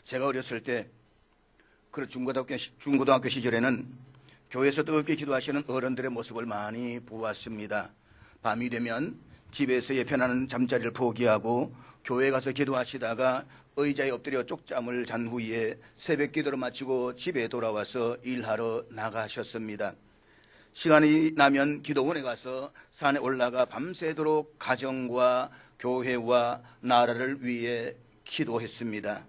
제가 어렸을 때 그 중고등학교 시절에는 교회에서 뜨겁게 기도하시는 어른들의 모습을 많이 보았습니다. 밤이 되면 집에서의 편안한 잠자리를 포기하고 교회에 가서 기도하시다가 의자에 엎드려 쪽잠을 잔 후에 새벽 기도를 마치고 집에 돌아와서 일하러 나가셨습니다. 시간이 나면 기도원에 가서 산에 올라가 밤새도록 가정과 교회와 나라를 위해 기도했습니다.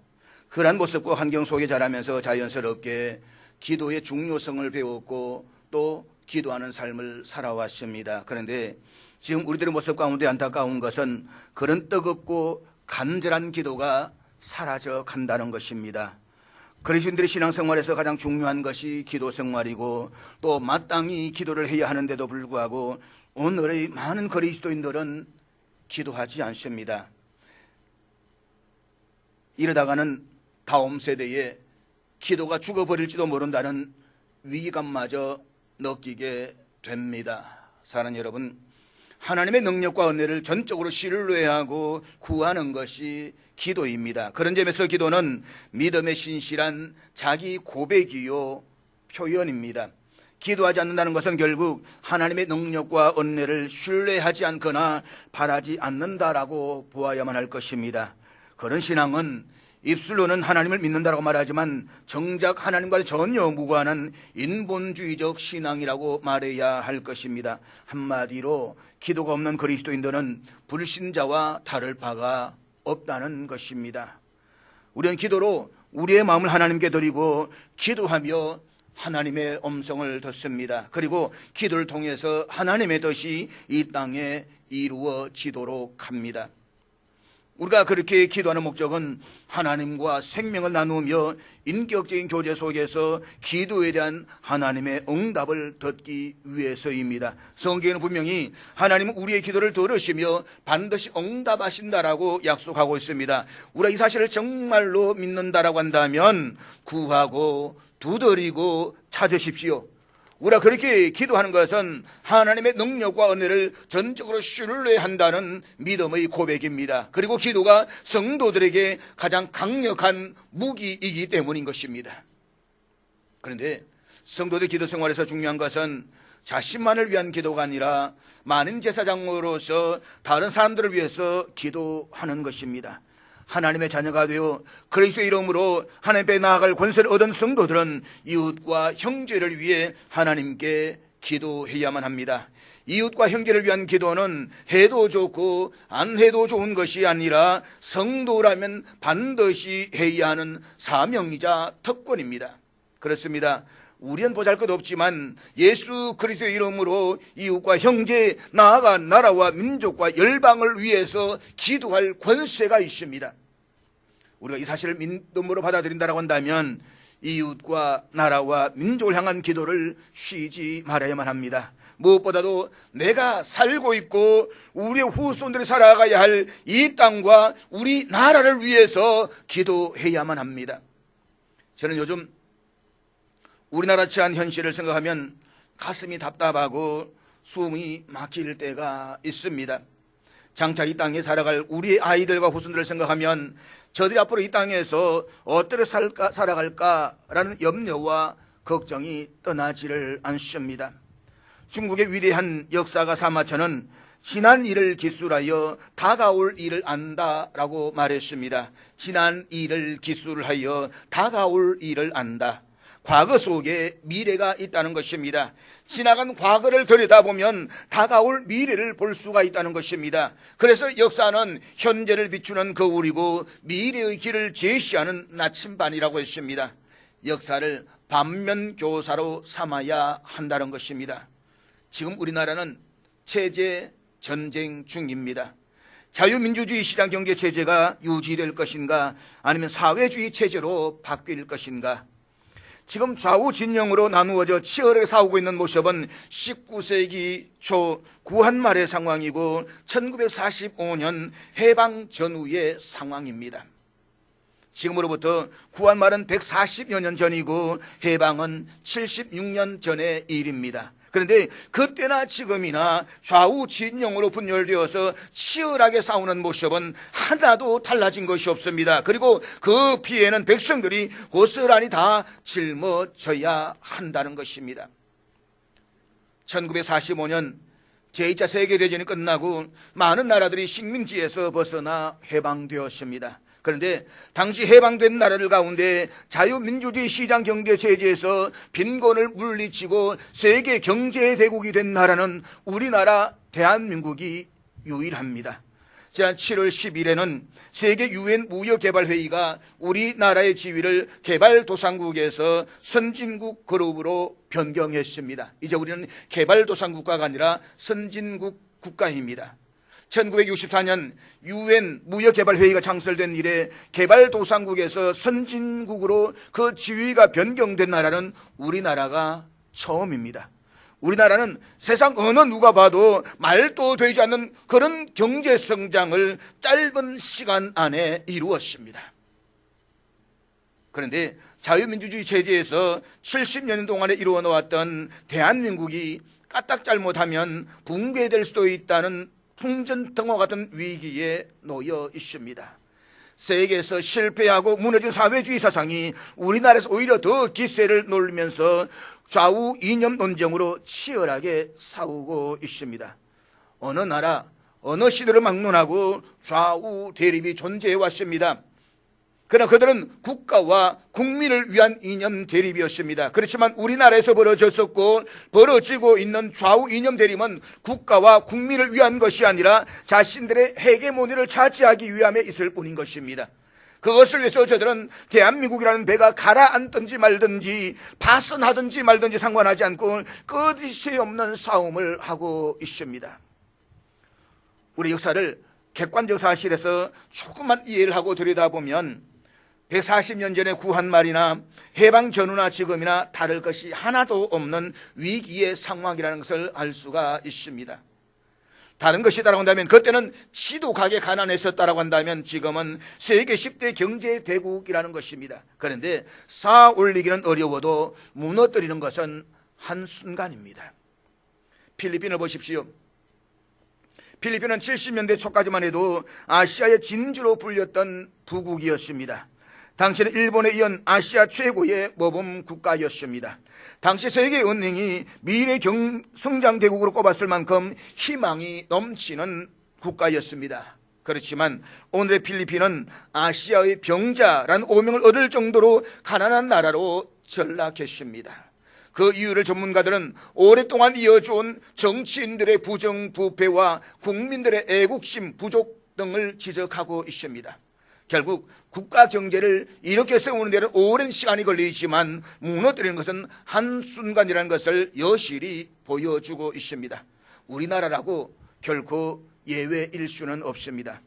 그러한 모습과 환경 속에 자라면서 자연스럽게 기도의 중요성을 배웠고 또 기도하는 삶을 살아왔습니다. 그런데 지금 우리들의 모습 가운데 안타까운 것은 그런 뜨겁고 간절한 기도가 사라져 간다는 것입니다. 그리스도인들의 신앙생활에서 가장 중요한 것이 기도 생활이고 또 마땅히 기도를 해야 하는데도 불구하고 오늘의 많은 그리스도인들은 기도하지 않습니다. 이러다가는 다음 세대에 기도가 죽어버릴지도 모른다는 위기감마저 느끼게 됩니다. 사랑하는 여러분, 하나님의 능력과 은혜를 전적으로 신뢰하고 구하는 것이 기도입니다. 그런 점에서 기도는 믿음의 신실한 자기 고백이요 표현입니다. 기도하지 않는다는 것은 결국 하나님의 능력과 은혜를 신뢰하지 않거나 바라지 않는다라고 보아야만 할 것입니다. 그런 신앙은 입술로는 하나님을 믿는다라고 말하지만 정작 하나님과 전혀 무관한 인본주의적 신앙이라고 말해야 할 것입니다. 한마디로 기도가 없는 그리스도인들은 불신자와 다를 바가 없다는 것입니다. 우리는 기도로 우리의 마음을 하나님께 드리고 기도하며 하나님의 음성을 듣습니다. 그리고 기도를 통해서 하나님의 뜻이 이 땅에 이루어지도록 합니다. 우리가 그렇게 기도하는 목적은 하나님과 생명을 나누며 인격적인 교제 속에서 기도에 대한 하나님의 응답을 듣기 위해서입니다. 성경에는 분명히 하나님은 우리의 기도를 들으시며 반드시 응답하신다라고 약속하고 있습니다. 우리가 이 사실을 정말로 믿는다라고 한다면 구하고 두드리고 찾으십시오. 우리가 그렇게 기도하는 것은 하나님의 능력과 은혜를 전적으로 신뢰한다는 믿음의 고백입니다. 그리고 기도가 성도들에게 가장 강력한 무기이기 때문인 것입니다. 그런데 성도들 기도 생활에서 중요한 것은 자신만을 위한 기도가 아니라 많은 제사장으로서 다른 사람들을 위해서 기도하는 것입니다. 하나님의 자녀가 되어 그리스도의 이름으로 하나님께 나아갈 권세를 얻은 성도들은 이웃과 형제를 위해 하나님께 기도해야만 합니다. 이웃과 형제를 위한 기도는 해도 좋고 안 해도 좋은 것이 아니라 성도라면 반드시 해야 하는 사명이자 특권입니다. 그렇습니다. 우리는 보잘것없지만 예수 그리스도의 이름으로 이웃과 형제, 나아가 나라와 민족과 열방을 위해서 기도할 권세가 있습니다. 우리가 이 사실을 믿음으로 받아들인다고 한다면 이웃과 나라와 민족을 향한 기도를 쉬지 말아야만 합니다. 무엇보다도 내가 살고 있고 우리의 후손들이 살아가야 할 이 땅과 우리 나라를 위해서 기도해야만 합니다. 저는 요즘 우리나라 처한 현실을 생각하면 가슴이 답답하고 숨이 막힐 때가 있습니다. 장차 이 땅에 살아갈 우리의 아이들과 후손들을 생각하면 저들이 앞으로 이 땅에서 어떻게 살아갈까라는 염려와 걱정이 떠나지를 않습니다. 중국의 위대한 역사가 사마천은 지난 일을 기술하여 다가올 일을 안다라고 말했습니다. 지난 일을 기술하여 다가올 일을 안다. 과거 속에 미래가 있다는 것입니다. 지나간 과거를 들여다보면 다가올 미래를 볼 수가 있다는 것입니다. 그래서 역사는 현재를 비추는 거울이고 미래의 길을 제시하는 나침반이라고 했습니다. 역사를 반면교사로 삼아야 한다는 것입니다. 지금 우리나라는 체제 전쟁 중입니다. 자유민주주의 시장 경제 체제가 유지될 것인가 아니면 사회주의 체제로 바뀔 것인가. 지금 좌우 진영으로 나누어져 치열하게 싸우고 있는 모습은 19세기 초 구한말의 상황이고 1945년 해방 전후의 상황입니다. 지금으로부터 구한말은 140여 년 전이고 해방은 76년 전의 일입니다. 그런데 그때나 지금이나 좌우 진영으로 분열되어서 치열하게 싸우는 모습은 하나도 달라진 것이 없습니다. 그리고 그 피해는 백성들이 고스란히 다 짊어져야 한다는 것입니다. 1945년 제2차 세계대전이 끝나고 많은 나라들이 식민지에서 벗어나 해방되었습니다. 그런데 당시 해방된 나라들 가운데 자유민주주의 시장 경제 체제에서 빈곤을 물리치고 세계 경제 대국이 된 나라는 우리나라 대한민국이 유일합니다. 지난 7월 10일에는 세계 유엔 무역개발회의가 우리나라의 지위를 개발도상국에서 선진국 그룹으로 변경했습니다. 이제 우리는 개발도상국가가 아니라 선진국 국가입니다. 1964년 유엔 무역개발회의가 창설된 이래 개발도상국에서 선진국으로 그 지위가 변경된 나라는 우리나라가 처음입니다. 우리나라는 세상 어느 누가 봐도 말도 되지 않는 그런 경제성장을 짧은 시간 안에 이루었습니다. 그런데 자유민주주의 체제에서 70년 동안에 이루어 놓았던 대한민국이 까딱 잘못하면 붕괴될 수도 있다는 풍전등화 같은 위기에 놓여 있습니다. 세계에서 실패하고 무너진 사회주의 사상이 우리나라에서 오히려 더 기세를 놀리면서 좌우 이념 논쟁으로 치열하게 싸우고 있습니다. 어느 나라, 어느 시대를 막론하고 좌우 대립이 존재해 왔습니다. 그러나 그들은 국가와 국민을 위한 이념 대립이었습니다. 그렇지만 우리나라에서 벌어졌었고 벌어지고 있는 좌우 이념 대립은 국가와 국민을 위한 것이 아니라 자신들의 헤게모니를 차지하기 위함에 있을 뿐인 것입니다. 그것을 위해서 저들은 대한민국이라는 배가 가라앉든지 말든지 파선하든지 말든지 상관하지 않고 끝이 없는 싸움을 하고 있습니다. 우리 역사를 객관적 사실에서 조금만 이해를 하고 들여다보면 140년 전에 구한말이나 해방 전후나 지금이나 다를 것이 하나도 없는 위기의 상황이라는 것을 알 수가 있습니다. 다른 것이 있다고 한다면 그때는 지독하게 가난했었다고 한다면 지금은 세계 10대 경제 대국이라는 것입니다. 그런데 쌓아 올리기는 어려워도 무너뜨리는 것은 한순간입니다. 필리핀을 보십시오. 필리핀은 70년대 초까지만 해도 아시아의 진주로 불렸던 부국이었습니다. 당시는 일본에 이은 아시아 최고의 모범 국가였습니다. 당시 세계은행이 미래 성장 대국으로 꼽았을 만큼 희망이 넘치는 국가였습니다. 그렇지만 오늘의 필리핀은 아시아의 병자라는 오명을 얻을 정도로 가난한 나라로 전락했습니다. 그 이유를 전문가들은 오랫동안 이어져온 정치인들의 부정부패와 국민들의 애국심 부족 등을 지적하고 있습니다. 결국 국가 경제를 이렇게 세우는 데는 오랜 시간이 걸리지만 무너뜨리는 것은 한순간이라는 것을 여실히 보여주고 있습니다. 우리나라라고 결코 예외일 수는 없습니다.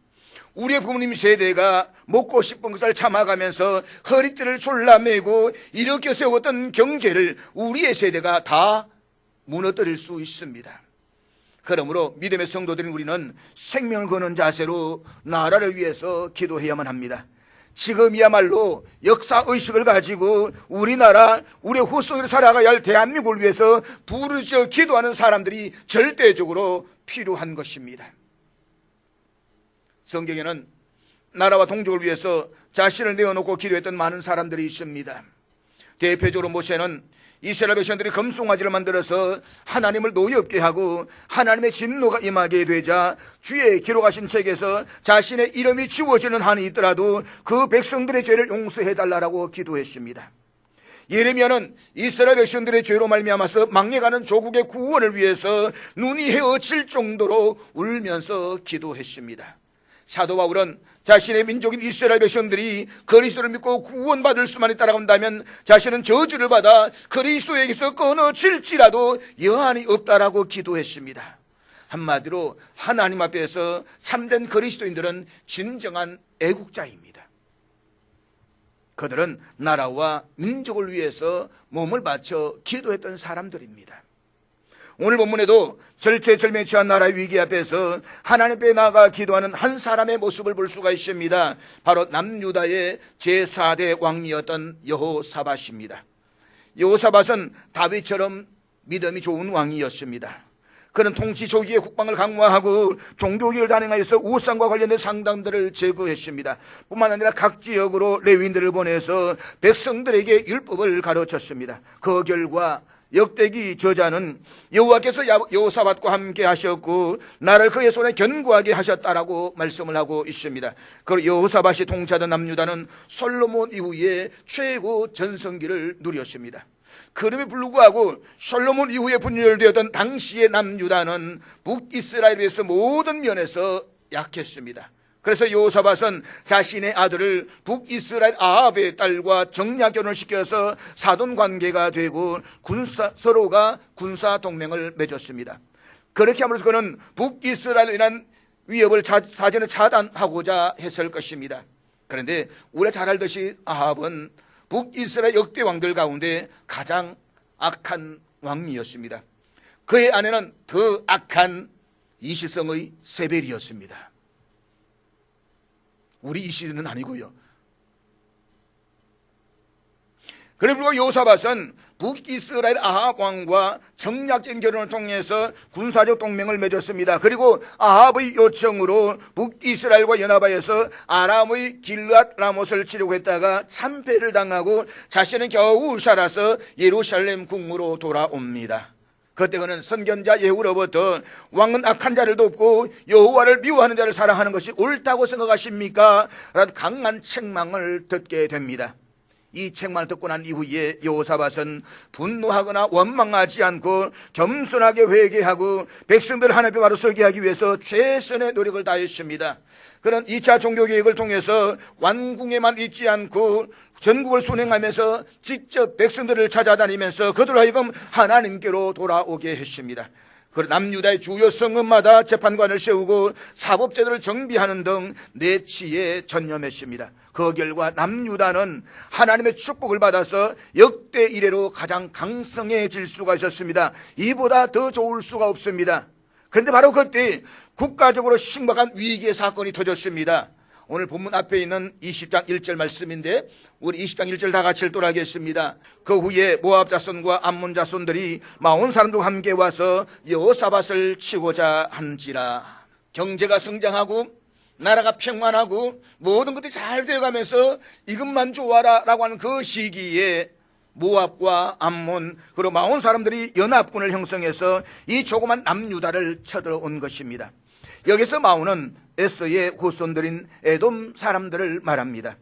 우리의 부모님 세대가 먹고 싶은 것을 참아가면서 허리띠를 졸라매고 이렇게 세웠던 경제를 우리의 세대가 다 무너뜨릴 수 있습니다. 그러므로 믿음의 성도들인 우리는 생명을 거는 자세로 나라를 위해서 기도해야만 합니다. 지금이야말로 역사의식을 가지고 우리나라, 우리의 후손들이 살아가야 할 대한민국을 위해서 부르짖어 기도하는 사람들이 절대적으로 필요한 것입니다. 성경에는 나라와 동족을 위해서 자신을 내어놓고 기도했던 많은 사람들이 있습니다. 대표적으로 모세는 이스라엘 백성들이 금송아지를 만들어서 하나님을 노엽게 하고 하나님의 진노가 임하게 되자 주의 기록하신 책에서 자신의 이름이 지워지는 한이 있더라도 그 백성들의 죄를 용서해달라고 기도했습니다. 예레미야는 이스라엘 백성들의 죄로 말미암아서 망해가는 조국의 구원을 위해서 눈이 헤어질 정도로 울면서 기도했습니다. 사도 바울은 자신의 민족인 이스라엘 백성들이 그리스도를 믿고 구원받을 수만 있다고 한다면 자신은 저주를 받아 그리스도에게서 끊어질지라도 여한이 없다라고 기도했습니다. 한마디로 하나님 앞에서 참된 그리스도인들은 진정한 애국자입니다. 그들은 나라와 민족을 위해서 몸을 바쳐 기도했던 사람들입니다. 오늘 본문에도 절체절명한 나라의 위기 앞에서 하나님 앞에 나아가 기도하는 한 사람의 모습을 볼 수가 있습니다. 바로 남유다의 제4대 왕이었던 여호사밧입니다. 여호사밧은 다윗처럼 믿음이 좋은 왕이었습니다. 그는 통치 초기에 국방을 강화하고 종교개혁을 단행하여서 우상과 관련된 상담들을 제거했습니다. 뿐만 아니라 각 지역으로 레위인들을 보내서 백성들에게 율법을 가르쳤습니다. 그 결과 역대기 저자는 여호와께서 여호사밧과 함께 하셨고 나를 그의 손에 견고하게 하셨다라고 말씀을 하고 있습니다. 그리고 여호사밧이 통치하던 남유다는 솔로몬 이후에 최고 전성기를 누렸습니다. 그럼에 불구하고 솔로몬 이후에 분열되었던 당시의 남유다는 북이스라엘에 비해서 모든 면에서 약했습니다. 그래서 여호사밧은 자신의 아들을 북이스라엘 아합의 딸과 정략 결혼시켜서 사돈 관계가 되고 서로가 군사 동맹을 맺었습니다. 그렇게 함으로써 그는 북이스라엘에 인한 위협을 사전에 차단하고자 했을 것입니다. 그런데 우리가 잘 알듯이 아합은 북이스라엘 역대 왕들 가운데 가장 악한 왕이었습니다. 그의 아내는 더 악한 이시성의 세벨이었습니다. 우리 이시는 아니고요. 그리고 여호사밧은 북이스라엘 아합 왕과 정략적인 결혼을 통해서 군사적 동맹을 맺었습니다. 그리고 아합의 요청으로 북이스라엘과 연합하여서 아람의 길르앗 라못을 치려고 했다가 참패를 당하고 자신은 겨우 살아서 예루살렘 궁으로 돌아옵니다. 그때 그는 선견자 예후로부터 왕은 악한 자를 돕고 여호와를 미워하는 자를 사랑하는 것이 옳다고 생각하십니까? 라는 강한 책망을 듣게 됩니다. 이 책망을 듣고 난 이후에 여호사밧은 분노하거나 원망하지 않고 겸손하게 회개하고 백성들을 하나님 앞에 바로 서게 하기 위해서 최선의 노력을 다했습니다. 그는 2차 종교개혁을 통해서 왕궁에만 있지 않고 전국을 순행하면서 직접 백성들을 찾아다니면서 그들로 하여금 하나님께로 돌아오게 했습니다. 남유다의 주요 성읍마다 재판관을 세우고 사법제도를 정비하는 등 내치에 전념했습니다. 그 결과 남유다는 하나님의 축복을 받아서 역대 이래로 가장 강성해질 수가 있었습니다. 이보다 더 좋을 수가 없습니다. 그런데 바로 그때 국가적으로 심각한 위기의 사건이 터졌습니다. 오늘 본문 앞에 있는 20장 1절 말씀인데 우리 20장 1절 다 같이 읽도록하겠습니다. 그 후에 모압 자손과 암몬 자손들이 마온 사람들과 함께 와서 여호사밧을 치고자 한지라. 경제가 성장하고 나라가 평안하고 모든 것들이 잘 되어가면서 이것만 좋아라 라고 하는 그 시기에 모압과 암몬 그리고 마온 사람들이 연합군을 형성해서 이 조그만 남유다를 쳐들어온 것입니다. 여기서 마온은 에서의 후손들인 에돔 사람들을 말합니다.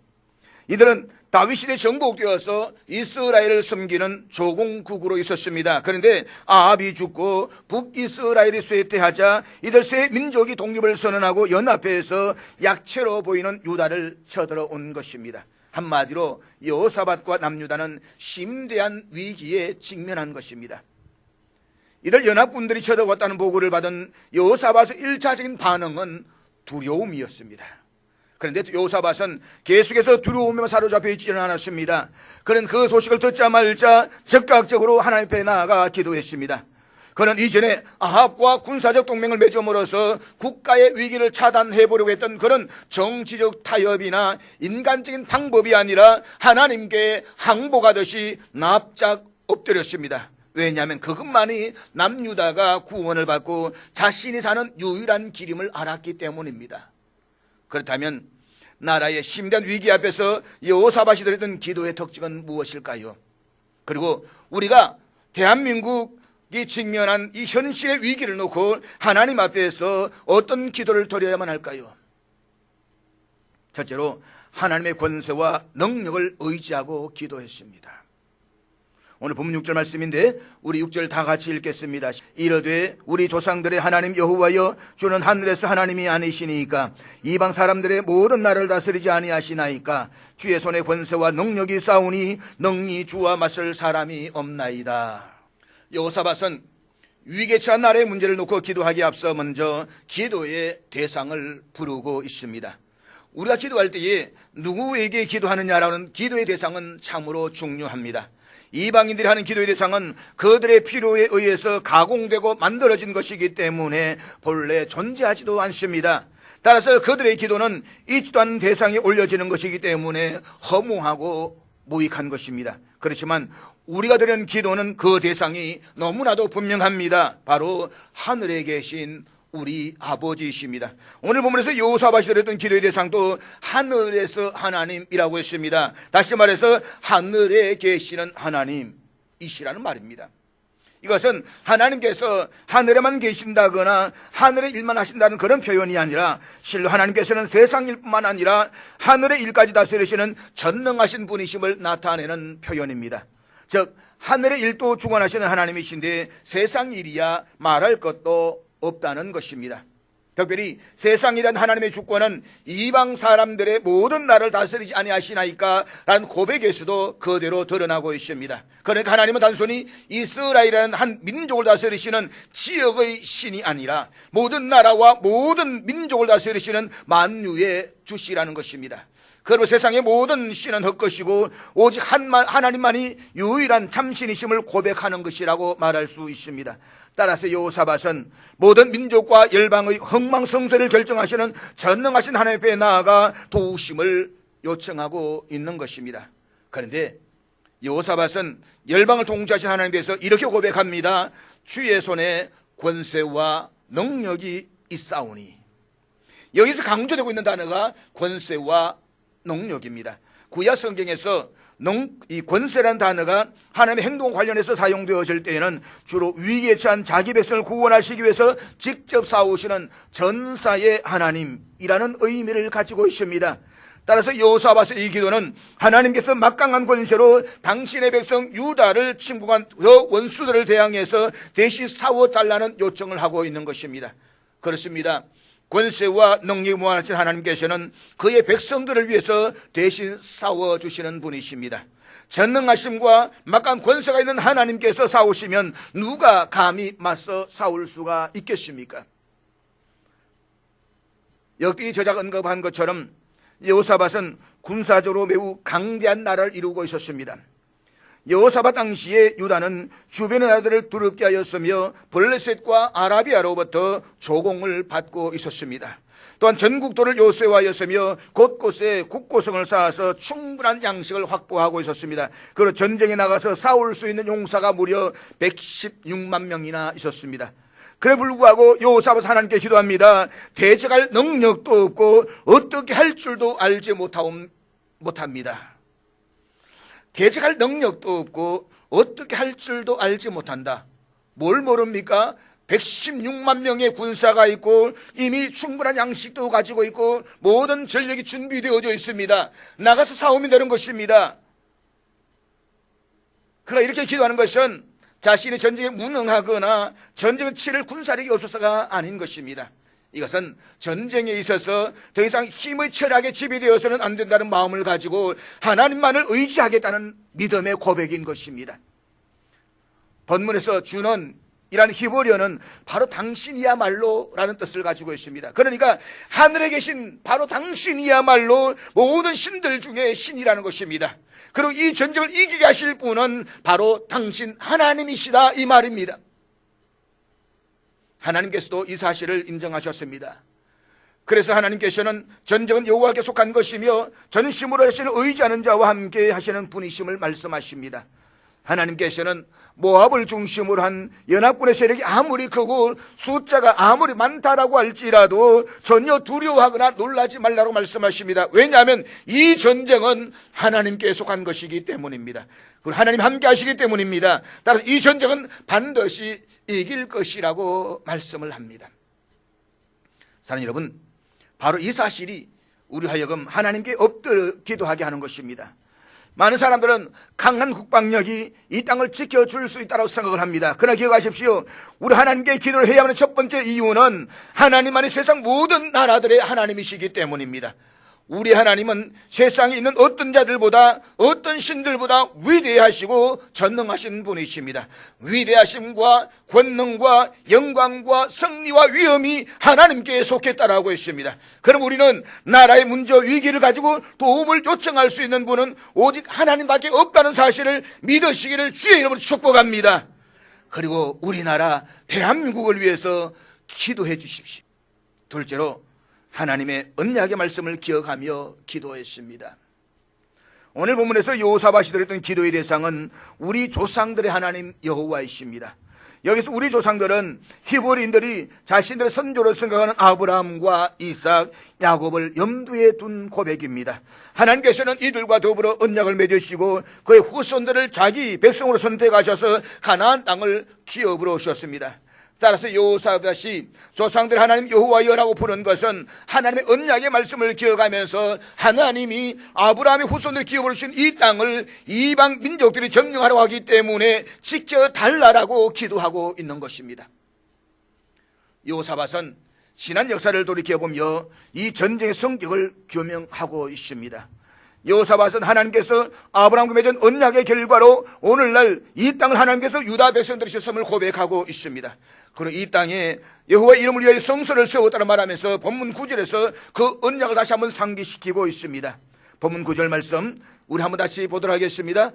이들은 다윗 시대 정복되어서 이스라엘을 섬기는 조공국으로 있었습니다. 그런데 아합이 죽고 북이스라엘이 쇠퇴하자 이들 세 민족이 독립을 선언하고 연합해서 약체로 보이는 유다를 쳐들어온 것입니다. 한마디로 여호사밧과 남유다는 심대한 위기에 직면한 것입니다. 이들 연합군들이 쳐들어왔다는 보고를 받은 여호사밧의 1차적인 반응은 두려움이었습니다. 그런데 여호사밧은 계속해서 두려움에 사로잡혀 있지는 않았습니다. 그는 그 소식을 듣자마자 즉각적으로 하나님 앞에 나아가 기도했습니다. 그는 이전에 아합과 군사적 동맹을 맺음으로써 국가의 위기를 차단해보려고 했던 그런 정치적 타협이나 인간적인 방법이 아니라 하나님께 항복하듯이 납작 엎드렸습니다. 왜냐하면 그것만이 남유다가 구원을 받고 자신이 사는 유일한 길임을 알았기 때문입니다. 그렇다면 나라의 심대한 위기 앞에서 여호사밧이 드렸던 기도의 특징은 무엇일까요? 그리고 우리가 대한민국이 직면한 이 현실의 위기를 놓고 하나님 앞에서 어떤 기도를 드려야만 할까요? 첫째로 하나님의 권세와 능력을 의지하고 기도했습니다. 오늘 본문 6절 말씀인데 우리 6절 다 같이 읽겠습니다. 이르되 우리 조상들의 하나님 여호와여 주는 하늘에서 하나님이 아니시니까 이방 사람들의 모든 나라를 다스리지 아니하시나이까 주의 손에 권세와 능력이 싸우니 능히 주와 맞설 사람이 없나이다. 여호사밧은 위기에 처한 나라의 문제를 놓고 기도하기에 앞서 먼저 기도의 대상을 부르고 있습니다. 우리가 기도할 때에 누구에게 기도하느냐라는 기도의 대상은 참으로 중요합니다. 이방인들이 하는 기도의 대상은 그들의 필요에 의해서 가공되고 만들어진 것이기 때문에 본래 존재하지도 않습니다. 따라서 그들의 기도는 있지도 않은 대상에 올려지는 것이기 때문에 허무하고 무익한 것입니다. 그렇지만 우리가 드리는 기도는 그 대상이 너무나도 분명합니다. 바로 하늘에 계신 우리 아버지이십니다. 오늘 본문에서 여호사밧이 드렸던 기도의 대상도 하늘에서 하나님이라고 했습니다. 다시 말해서 하늘에 계시는 하나님이시라는 말입니다. 이것은 하나님께서 하늘에만 계신다거나 하늘의 일만 하신다는 그런 표현이 아니라 실로 하나님께서는 세상 일뿐만 아니라 하늘의 일까지 다스리시는 전능하신 분이심을 나타내는 표현입니다. 즉 하늘의 일도 주관하시는 하나님이신데 세상 일이야 말할 것도 없다는 것입니다. 특별히 세상에 대한 하나님의 주권은 이방 사람들의 모든 나라를 다스리지 아니하시나이까 라는 고백에서도 그대로 드러나고 있습니다. 그러니까 하나님은 단순히 이스라엘이라는 한 민족을 다스리시는 지역의 신이 아니라 모든 나라와 모든 민족을 다스리시는 만유의 주시라는 것입니다. 그리고 세상의 모든 신은 헛것이고 오직 하나님만이 유일한 참신이심을 고백하는 것이라고 말할 수 있습니다. 따라서 여호사밧은 모든 민족과 열방의 흥망성쇠를 결정하시는 전능하신 하나님 앞에 나아가 도우심을 요청하고 있는 것입니다. 그런데 여호사밧은 열방을 통치하신 하나님에 대해서 이렇게 고백합니다. 주의 손에 권세와 능력이 있사오니. 여기서 강조되고 있는 단어가 권세와 능력입니다. 구약 성경에서 이 권세라는 단어가 하나님의 행동 관련해서 사용되어질 때에는 주로 위기에 처한 자기 백성을 구원하시기 위해서 직접 싸우시는 전사의 하나님이라는 의미를 가지고 있습니다. 따라서 여호사밧의 이 기도는 하나님께서 막강한 권세로 당신의 백성 유다를 침공한 원수들을 대항해서 대신 싸워달라는 요청을 하고 있는 것입니다. 그렇습니다. 권세와 능력이 무한하신 하나님께서는 그의 백성들을 위해서 대신 싸워주시는 분이십니다. 전능하심과 막강한 권세가 있는 하나님께서 싸우시면 누가 감히 맞서 싸울 수가 있겠습니까? 여기 저자가 언급한 것처럼 여호사밧은 군사적으로 매우 강대한 나라를 이루고 있었습니다. 여호사밧 당시에 유다는 주변의 나라들을 두렵게 하였으며 블레셋과 아라비아로부터 조공을 받고 있었습니다. 또한 전국도를 요새화하였으며 곳곳에 국고성을 쌓아서 충분한 양식을 확보하고 있었습니다. 그리고 전쟁에 나가서 싸울 수 있는 용사가 무려 116만 명이나 있었습니다. 그래 불구하고 여호사밧 하나님께 기도합니다. 대적할 능력도 없고 어떻게 할 줄도 알지 못합니다. 대적할 능력도 없고 어떻게 할 줄도 알지 못한다. 뭘 모릅니까? 116만 명의 군사가 있고 이미 충분한 양식도 가지고 있고 모든 전력이 준비되어져 있습니다. 나가서 싸우면 되는 것입니다. 그가 이렇게 기도하는 것은 자신이 전쟁에 무능하거나 전쟁을 치를 군사력이 없어서가 아닌 것입니다. 이것은 전쟁에 있어서 더 이상 힘의 철학에 지배되어서는 안 된다는 마음을 가지고 하나님만을 의지하겠다는 믿음의 고백인 것입니다. 본문에서 주는 이란 히브리어는 바로 당신이야말로 라는 뜻을 가지고 있습니다. 그러니까 하늘에 계신 바로 당신이야말로 모든 신들 중에 신이라는 것입니다. 그리고 이 전쟁을 이기게 하실 분은 바로 당신 하나님이시다 이 말입니다. 하나님께서도 이 사실을 인정하셨습니다. 그래서 하나님께서는 전쟁은 여호와께 속한 것이며 전심으로 하시는 의지하는 자와 함께 하시는 분이심을 말씀하십니다. 하나님께서는 모압을 중심으로 한 연합군의 세력이 아무리 크고 숫자가 아무리 많다라고 할지라도 전혀 두려워하거나 놀라지 말라고 말씀하십니다. 왜냐하면 이 전쟁은 하나님께 속한 것이기 때문입니다. 그리고 하나님 함께 하시기 때문입니다. 따라서 이 전쟁은 반드시 이길 것이라고 말씀을 합니다. 사랑하는 여러분, 바로 이 사실이 우리 하여금 하나님께 엎드려 기도하게 하는 것입니다. 많은 사람들은 강한 국방력이 이 땅을 지켜줄 수 있다고 생각을 합니다. 그러나 기억하십시오. 우리 하나님께 기도를 해야 하는 첫 번째 이유는 하나님만이 세상 모든 나라들의 하나님이시기 때문입니다. 우리 하나님은 세상에 있는 어떤 자들보다 어떤 신들보다 위대하시고 전능하신 분이십니다. 위대하심과 권능과 영광과 승리와 위엄이 하나님께 속했다라고 했습니다. 그럼 우리는 나라의 문제와 위기를 가지고 도움을 요청할 수 있는 분은 오직 하나님밖에 없다는 사실을 믿으시기를 주의 이름으로 축복합니다. 그리고 우리나라 대한민국을 위해서 기도해 주십시오. 둘째로 하나님의 언약의 말씀을 기억하며 기도했습니다. 오늘 본문에서 여호사밧이 드렸던 기도의 대상은 우리 조상들의 하나님 여호와이십니다. 여기서 우리 조상들은 히브리인들이 자신들의 선조로 생각하는 아브라함과 이삭, 야곱을 염두에 둔 고백입니다. 하나님께서는 이들과 더불어 언약을 맺으시고 그의 후손들을 자기 백성으로 선택하셔서 가나안 땅을 기업으로 오셨습니다. 따라서 여호사밧이 조상들 하나님 여호와여라고 부른 것은 하나님의 언약의 말씀을 기억하면서 하나님이 아브라함의 후손들 기업으로 주신 이 땅을 이방 민족들이 점령하려고 하기 때문에 지켜달라고 기도하고 있는 것입니다. 여호사밧은 지난 역사를 돌이켜보며 이 전쟁의 성격을 규명하고 있습니다. 여호사밧은 하나님께서 아브라함과 맺은 언약의 결과로 오늘날 이 땅을 하나님께서 유다 백성들이 주셨음을 고백하고 있습니다. 그리고 이 땅에 여호와의 이름을 위하여 성소를 세웠다고 말하면서 본문 9절에서 그 언약을 다시 한번 상기시키고 있습니다. 본문 9절 말씀 우리 한번 다시 보도록 하겠습니다.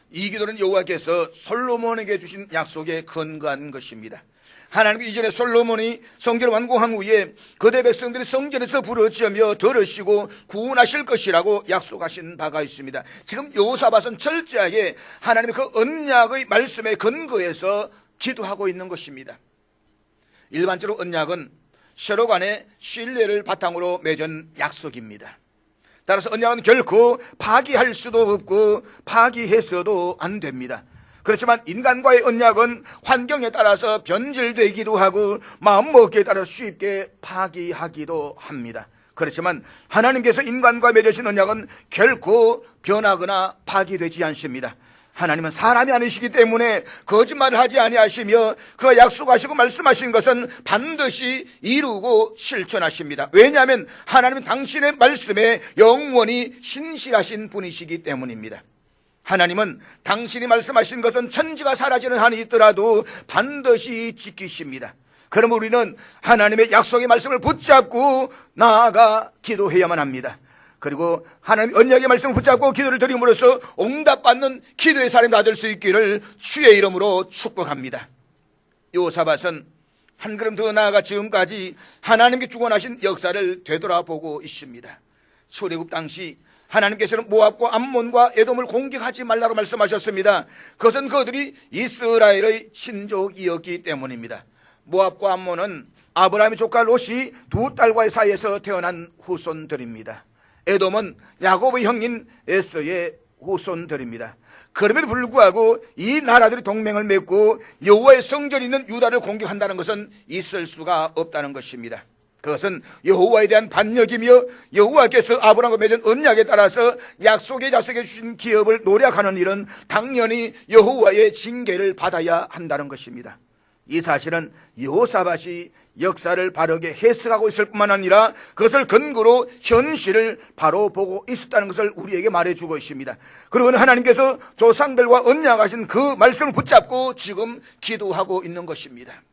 이 기도는 여호와께서 솔로몬에게 주신 약속에 근거한 것입니다. 하나님께 이전에 솔로몬이 성전을 완공한 후에 그대 백성들이 성전에서 부르짖으며 들으시고 구원하실 것이라고 약속하신 바가 있습니다. 지금 여호사밧은 철저하게 하나님의 그 언약의 말씀에 근거해서 기도하고 있는 것입니다. 일반적으로 언약은 서로 간의 신뢰를 바탕으로 맺은 약속입니다. 따라서 언약은 결코 파기할 수도 없고 파기해서도 안 됩니다. 그렇지만 인간과의 언약은 환경에 따라서 변질되기도 하고 마음먹기에 따라 쉽게 파기하기도 합니다. 그렇지만 하나님께서 인간과 맺으신 언약은 결코 변하거나 파기되지 않습니다. 하나님은 사람이 아니시기 때문에 거짓말을 하지 아니하시며 그가 약속하시고 말씀하신 것은 반드시 이루고 실천하십니다. 왜냐하면 하나님은 당신의 말씀에 영원히 신실하신 분이시기 때문입니다. 하나님은 당신이 말씀하신 것은 천지가 사라지는 한이 있더라도 반드시 지키십니다. 그럼 우리는 하나님의 약속의 말씀을 붙잡고 나아가 기도해야만 합니다. 그리고 하나님 언약의 말씀을 붙잡고 기도를 드림으로써 응답받는 기도의 사람이 다 될 수 있기를 주의 이름으로 축복합니다. 여호사밧은 한 걸음 더 나아가 지금까지 하나님께 주권하신 역사를 되돌아보고 있습니다. 출애굽 당시 하나님께서는 모압과 암몬과 에돔을 공격하지 말라고 말씀하셨습니다. 그것은 그들이 이스라엘의 친족이었기 때문입니다. 모압과 암몬은 아브라함의 조카 롯이 두 딸과의 사이에서 태어난 후손들입니다. 에돔은 야곱의 형인 에서의 후손들입니다. 그럼에도 불구하고 이 나라들이 동맹을 맺고 여호와의 성전이 있는 유다를 공격한다는 것은 있을 수가 없다는 것입니다. 그것은 여호와에 대한 반역이며 여호와께서 아브라함과 맺은 언약에 따라서 약속의 자식에게 주신 기업을 노력하는 일은 당연히 여호와의 징계를 받아야 한다는 것입니다. 이 사실은 여호사밧이 역사를 바르게 해석하고 있을 뿐만 아니라 그것을 근거로 현실을 바로 보고 있었다는 것을 우리에게 말해주고 있습니다. 그리고 하나님께서 조상들과 언약하신 그 말씀을 붙잡고 지금 기도하고 있는 것입니다.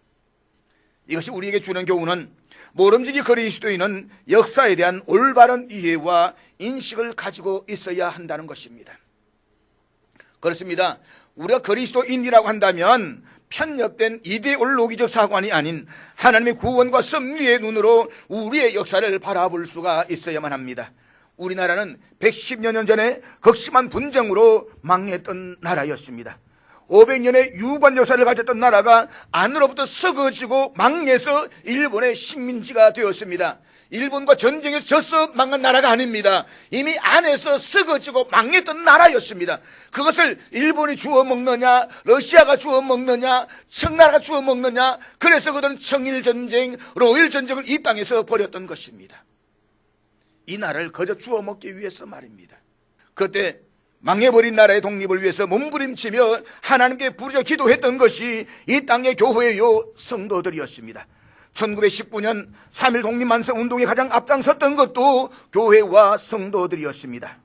이것이 우리에게 주는 교훈은 모름지기 그리스도인은 역사에 대한 올바른 이해와 인식을 가지고 있어야 한다는 것입니다. 그렇습니다. 우리가 그리스도인이라고 한다면 편협된 이데올로기적 사관이 아닌 하나님의 구원과 섭리의 눈으로 우리의 역사를 바라볼 수가 있어야만 합니다. 우리나라는 110여 년 전에 극심한 분쟁으로 망했던 나라였습니다. 500년의 유관 역사를 가졌던 나라가 안으로부터 썩어지고 망해서 일본의 식민지가 되었습니다. 일본과 전쟁에서 져서 망한 나라가 아닙니다. 이미 안에서 썩어지고 망했던 나라였습니다. 그것을 일본이 주워 먹느냐, 러시아가 주워 먹느냐, 청나라가 주워 먹느냐, 그래서 그들은 청일전쟁, 로일전쟁을 이 땅에서 벌였던 것입니다. 이 나라를 거저 주워 먹기 위해서 말입니다. 그때 망해버린 나라의 독립을 위해서 몸부림치며 하나님께 부르짖어 기도했던 것이 이 땅의 교회의 성도들이었습니다. 1919년 3.1 독립만세운동에 가장 앞장섰던 것도 교회와 성도들이었습니다.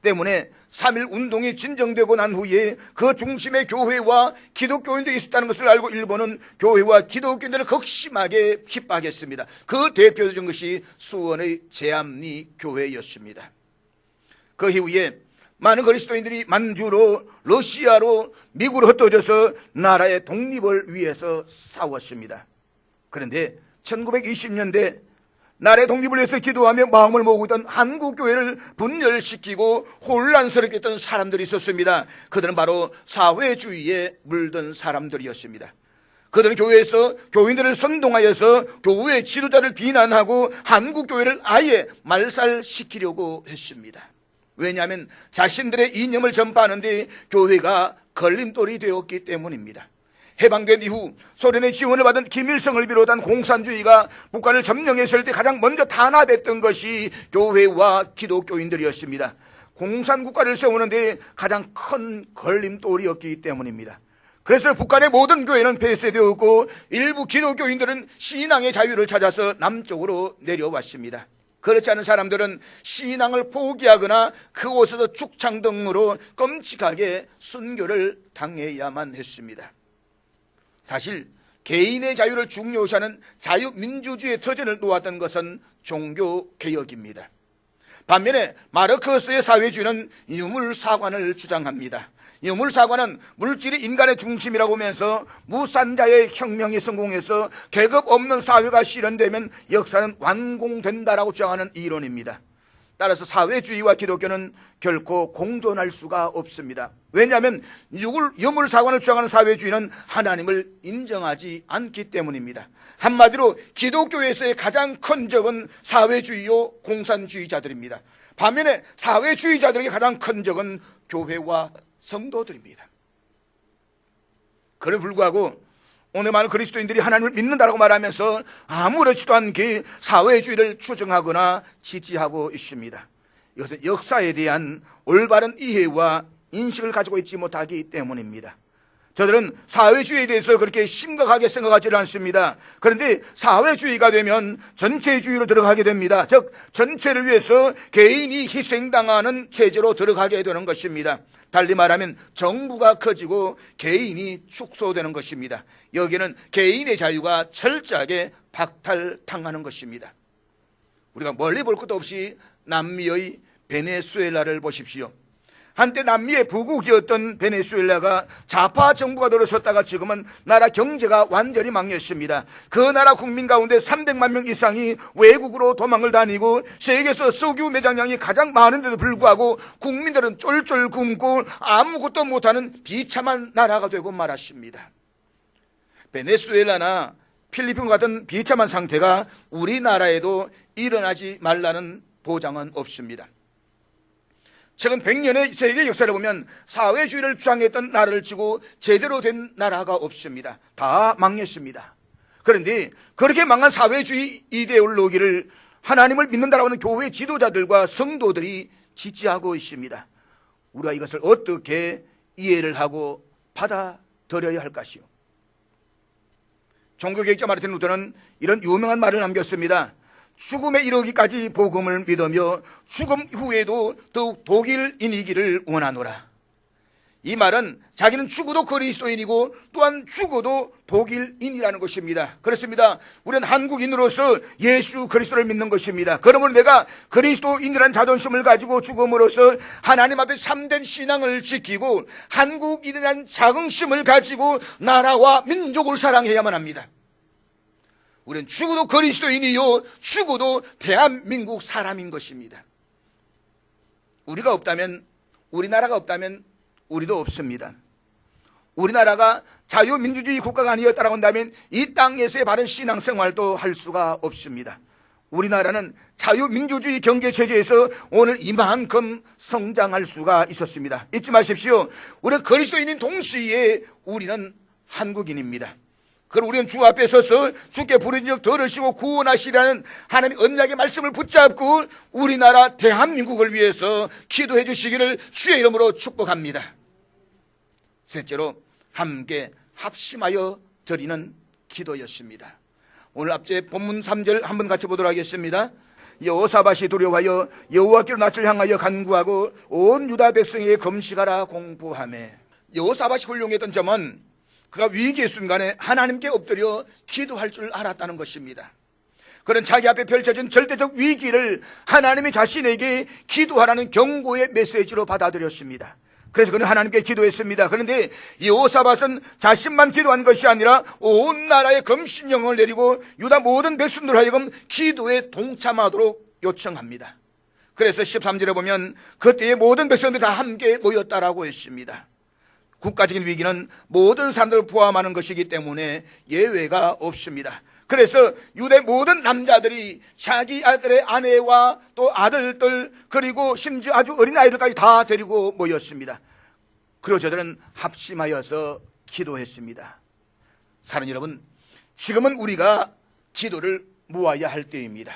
때문에 3.1 운동이 진정되고 난 후에 그 중심에 교회와 기독교인들이 있었다는 것을 알고 일본은 교회와 기독교인들을 극심하게 핍박했습니다. 그 대표적인 것이 수원의 제암리 교회였습니다. 그 이후에 많은 그리스도인들이 만주로, 러시아로, 미국으로 흩어져서 나라의 독립을 위해서 싸웠습니다. 그런데 1920년대 나라의 독립을 위해서 기도하며 마음을 모으고 있던 한국교회를 분열시키고 혼란스럽게 했던 사람들이 있었습니다. 그들은 바로 사회주의에 물든 사람들이었습니다. 그들은 교회에서 교인들을 선동하여서 교회 지도자를 비난하고 한국교회를 아예 말살시키려고 했습니다. 왜냐하면 자신들의 이념을 전파하는데 교회가 걸림돌이 되었기 때문입니다. 해방된 이후 소련의 지원을 받은 김일성을 비롯한 공산주의가 북한을 점령했을 때 가장 먼저 탄압했던 것이 교회와 기독교인들이었습니다. 공산국가를 세우는데 가장 큰 걸림돌이었기 때문입니다. 그래서 북한의 모든 교회는 폐쇄되었고 일부 기독교인들은 신앙의 자유를 찾아서 남쪽으로 내려왔습니다. 그렇지 않은 사람들은 신앙을 포기하거나 그곳에서 죽창 등으로 끔찍하게 순교를 당해야만 했습니다. 사실 개인의 자유를 중요시하는 자유민주주의의 터전을 놓았던 것은 종교개혁입니다. 반면에 마르크스의 사회주의는 유물사관을 주장합니다. 유물사관은 물질이 인간의 중심이라고 하면서 무산자의 혁명이 성공해서 계급 없는 사회가 실현되면 역사는 완공된다라고 주장하는 이론입니다. 따라서 사회주의와 기독교는 결코 공존할 수가 없습니다. 왜냐하면 유물사관을 주장하는 사회주의는 하나님을 인정하지 않기 때문입니다. 한마디로 기독교에서의 가장 큰 적은 사회주의요 공산주의자들입니다. 반면에 사회주의자들에게 가장 큰 적은 교회와 성도들입니다. 그럼에도 불구하고 오늘 많은 그리스도인들이 하나님을 믿는다고 말하면서 아무렇지도 않게 사회주의를 추정하거나 지지하고 있습니다. 이것은 역사에 대한 올바른 이해와 인식을 가지고 있지 못하기 때문입니다. 저들은 사회주의에 대해서 그렇게 심각하게 생각하지는 않습니다. 그런데 사회주의가 되면 전체주의로 들어가게 됩니다. 즉 전체를 위해서 개인이 희생당하는 체제로 들어가게 되는 것입니다. 달리 말하면 정부가 커지고 개인이 축소되는 것입니다. 여기는 개인의 자유가 철저하게 박탈당하는 것입니다. 우리가 멀리 볼 것도 없이 남미의 베네수엘라를 보십시오. 한때 남미의 부국이었던 베네수엘라가 좌파 정부가 들어섰다가 지금은 나라 경제가 완전히 망했습니다. 그 나라 국민 가운데 300만 명 이상이 외국으로 도망을 다니고 세계에서 석유 매장량이 가장 많은데도 불구하고 국민들은 쫄쫄 굶고 아무것도 못하는 비참한 나라가 되고 말았습니다. 베네수엘라나 필리핀 같은 비참한 상태가 우리나라에도 일어나지 말라는 보장은 없습니다. 최근 100년의 세계 역사를 보면 사회주의를 주장했던 나라를 치고 제대로 된 나라가 없습니다. 다 망했습니다. 그런데 그렇게 망한 사회주의 이데올로기를 하나님을 믿는다라고 하는 교회 지도자들과 성도들이 지지하고 있습니다. 우리가 이것을 어떻게 이해를 하고 받아들여야 할 것이요. 종교개혁자 마르틴 루터는 이런 유명한 말을 남겼습니다. 죽음에 이르기까지 복음을 믿으며 죽음 후에도 더욱 독일인이기를 원하노라. 이 말은 자기는 죽어도 그리스도인이고 또한 죽어도 독일인이라는 것입니다. 그렇습니다. 우리는 한국인으로서 예수 그리스도를 믿는 것입니다. 그러므로 내가 그리스도인이라는 자존심을 가지고 죽음으로써 하나님 앞에 참된 신앙을 지키고 한국인이라는 자긍심을 가지고 나라와 민족을 사랑해야만 합니다. 우리는 죽어도 그리스도인이요 죽어도 대한민국 사람인 것입니다. 우리가 없다면, 우리나라가 없다면 우리도 없습니다. 우리나라가 자유민주주의 국가가 아니었다고 한다면 이 땅에서의 바른 신앙생활도 할 수가 없습니다. 우리나라는 자유민주주의 경제체제에서 오늘 이만큼 성장할 수가 있었습니다. 잊지 마십시오. 우리는 그리스도인인 동시에 우리는 한국인입니다. 그럼 우리는 주 앞에 서서 주께 부르짖은 적 들으시고 구원하시라는 하나님의 언약의 말씀을 붙잡고 우리나라 대한민국을 위해서 기도해 주시기를 주의 이름으로 축복합니다. 셋째로 함께 합심하여 드리는 기도였습니다. 오늘 앞제 본문 3절 한번 같이 보도록 하겠습니다. 여호사밧이 두려워하여 여호와께로 낯을 향하여 간구하고 온 유다 백성에게 금식하라 공포하매. 여호사밧이 훌륭했던 점은 그가 위기의 순간에 하나님께 엎드려 기도할 줄 알았다는 것입니다. 그는 자기 앞에 펼쳐진 절대적 위기를 하나님이 자신에게 기도하라는 경고의 메시지로 받아들였습니다. 그래서 그는 하나님께 기도했습니다. 그런데 여호사밧은 자신만 기도한 것이 아니라 온 나라의 검신령을 내리고 유다 모든 백성들 하여금 기도에 동참하도록 요청합니다. 그래서 13절에 보면 그때의 모든 백성들이 다 함께 모였다라고 했습니다. 국가적인 위기는 모든 사람들을 포함하는 것이기 때문에 예외가 없습니다. 그래서 유대 모든 남자들이 자기 아들의 아내와 또 아들들 그리고 심지어 아주 어린 아이들까지 다 데리고 모였습니다. 그리고 저들은 합심하여서 기도했습니다. 사랑하는 여러분, 지금은 우리가 기도를 모아야 할 때입니다.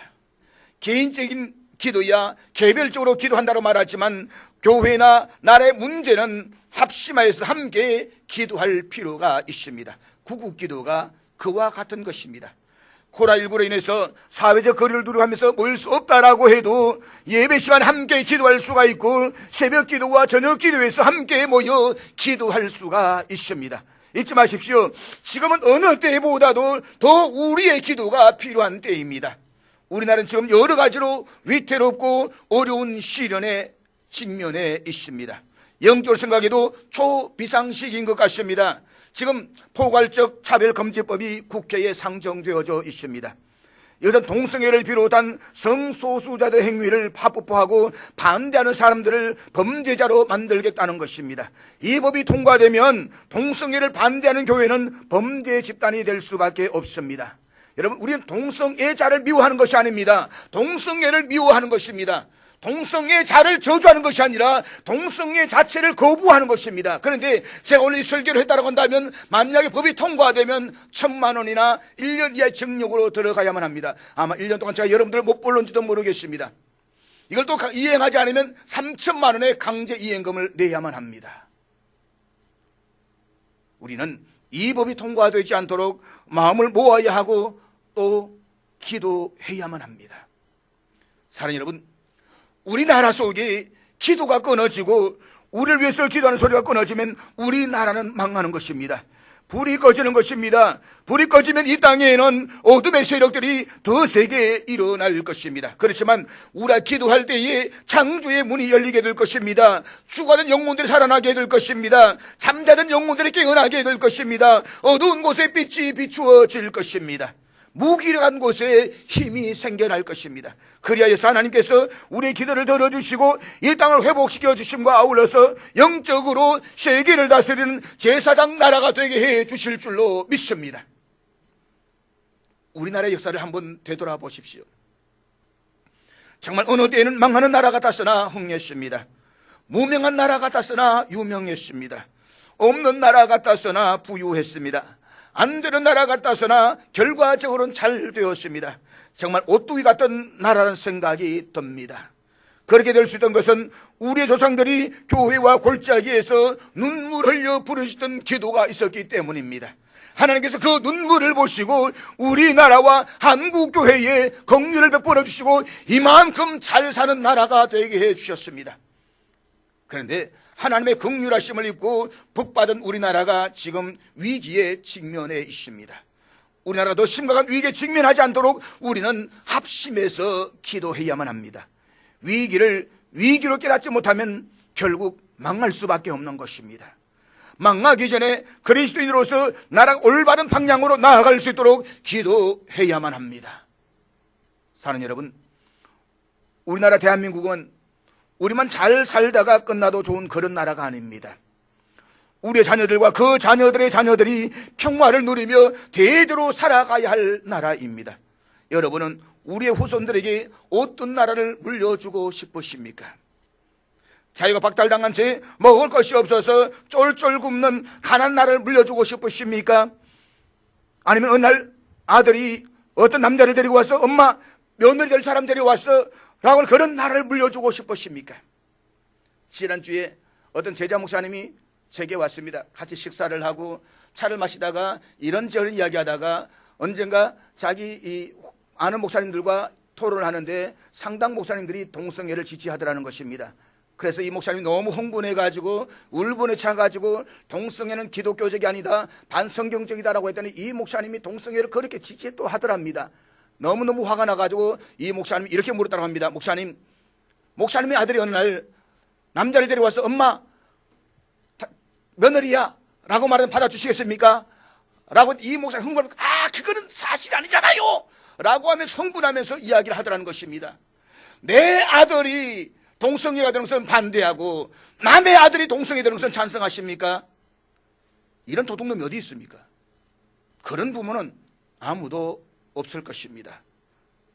개인적인 기도야 개별적으로 기도한다고 말하지만 교회나 나라의 문제는 합심하여서 함께 기도할 필요가 있습니다. 구국기도가 그와 같은 것입니다. 코로나19로 인해서 사회적 거리를 두려워하면서 모일 수 없다라고 해도 예배 시간 함께 기도할 수가 있고 새벽 기도와 저녁 기도에서 함께 모여 기도할 수가 있습니다. 잊지 마십시오. 지금은 어느 때보다도 더 우리의 기도가 필요한 때입니다. 우리나라는 지금 여러 가지로 위태롭고 어려운 시련에 직면해 있습니다. 영적으로 생각해도 초비상시기인 것 같습니다. 지금 포괄적 차별금지법이 국회에 상정되어져 있습니다. 이것은 동성애를 비롯한 성소수자들 행위를 합법화하고 반대하는 사람들을 범죄자로 만들겠다는 것입니다. 이 법이 통과되면 동성애를 반대하는 교회는 범죄 집단이 될 수밖에 없습니다. 여러분, 우리는 동성애자를 미워하는 것이 아닙니다. 동성애를 미워하는 것입니다. 동성애자를 저주하는 것이 아니라 동성애 자체를 거부하는 것입니다. 그런데 제가 오늘 이 설교를 했다고 한다면 만약에 법이 통과되면 1,000만 원이나 1년 이하의 징역으로 들어가야만 합니다. 아마 1년 동안 제가 여러분들을 못 볼는지도 모르겠습니다. 이걸 또 이행하지 않으면 3,000만 원의 강제 이행금을 내야만 합니다. 우리는 이 법이 통과되지 않도록 마음을 모아야 하고 또 기도해야만 합니다. 사랑하는 여러분, 우리나라 속에 기도가 끊어지고 우리를 위해서 기도하는 소리가 끊어지면 우리나라는 망하는 것입니다. 불이 꺼지는 것입니다. 불이 꺼지면 이 땅에는 어둠의 세력들이 더 세게 일어날 것입니다. 그렇지만 우리가 기도할 때에 창조의 문이 열리게 될 것입니다. 죽어가던 영혼들이 살아나게 될 것입니다. 잠자던 영혼들이 깨어나게 될 것입니다. 어두운 곳에 빛이 비추어질 것입니다. 무기력한 곳에 힘이 생겨날 것입니다. 그리하여서 하나님께서 우리의 기도를 들어주시고 이 땅을 회복시켜 주심과 아울러서 영적으로 세계를 다스리는 제사장 나라가 되게 해 주실 줄로 믿습니다. 우리나라의 역사를 한번 되돌아보십시오. 정말 어느 때에는 망하는 나라 같았으나 흥했습니다. 무명한 나라 같았으나 유명했습니다. 없는 나라 같았으나 부유했습니다. 안 되는 나라 같아서나 결과적으로는 잘 되었습니다. 정말 오뚜기 같던 나라는 생각이 듭니다. 그렇게 될 수 있던 것은 우리의 조상들이 교회와 골짜기에서 눈물 흘려 부르시던 기도가 있었기 때문입니다. 하나님께서 그 눈물을 보시고 우리나라와 한국교회에 긍휼을 베풀어 주시고 이만큼 잘 사는 나라가 되게 해 주셨습니다. 그런데 하나님의 긍휼하심을 입고 복받은 우리나라가 지금 위기에 직면해 있습니다. 우리나라가 더 심각한 위기에 직면하지 않도록 우리는 합심해서 기도해야만 합니다. 위기를 위기로 깨닫지 못하면 결국 망할 수밖에 없는 것입니다. 망하기 전에 그리스도인으로서 나라가 올바른 방향으로 나아갈 수 있도록 기도해야만 합니다. 사랑하는 여러분, 우리나라 대한민국은 우리만 잘 살다가 끝나도 좋은 그런 나라가 아닙니다. 우리의 자녀들과 그 자녀들의 자녀들이 평화를 누리며 대대로 살아가야 할 나라입니다. 여러분은 우리의 후손들에게 어떤 나라를 물려주고 싶으십니까? 자유가 박탈당한 채 먹을 것이 없어서 쫄쫄 굶는 가난한 나라를 물려주고 싶으십니까? 아니면 어느 날 아들이 어떤 남자를 데리고 와서 엄마 며느리 될 사람 데려왔어 라고 그런 나라를 물려주고 싶으십니까? 지난주에 어떤 제자 목사님이 제게 왔습니다. 같이 식사를 하고 차를 마시다가 이런저런 이야기하다가 언젠가 자기 아는 목사님들과 토론을 하는데 상당 목사님들이 동성애를 지지하더라는 것입니다. 그래서 이 목사님이 너무 흥분해가지고 울분에 차가지고 동성애는 기독교적이 아니다 반성경적이다라고 했더니 이 목사님이 동성애를 그렇게 지지해 또 하더랍니다. 너무너무 화가 나가지고 이 목사님이 이렇게 물었다고 합니다. 목사님의 아들이 어느 날 남자를 데려와서 엄마 며느리야 라고 말하면 받아주시겠습니까? 라고 이 목사님 흥분하면 그거는 사실이 아니잖아요 라고 하면 성분하면서 이야기를 하더라는 것입니다. 내 아들이 동성애가 되는 것은 반대하고 남의 아들이 동성애 되는 것은 찬성하십니까? 이런 도둑놈이 어디 있습니까? 그런 부모는 아무도 없을 것입니다.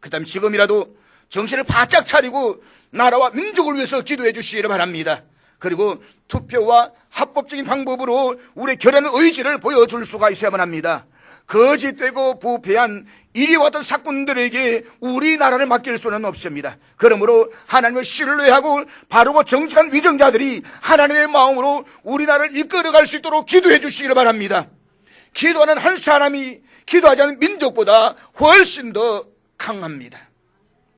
그 다음에 지금이라도 정신을 바짝 차리고 나라와 민족을 위해서 기도해 주시기를 바랍니다. 그리고 투표와 합법적인 방법으로 우리의 결연한 의지를 보여줄 수가 있어야만 합니다. 거짓되고 부패한 이리 왔던 사건들에게 우리나라를 맡길 수는 없습니다. 그러므로 하나님을 신뢰하고 바르고 정직한 위정자들이 하나님의 마음으로 우리나라를 이끌어갈 수 있도록 기도해 주시기를 바랍니다. 기도하는 한 사람이 기도하지 않는 민족보다 훨씬 더 강합니다.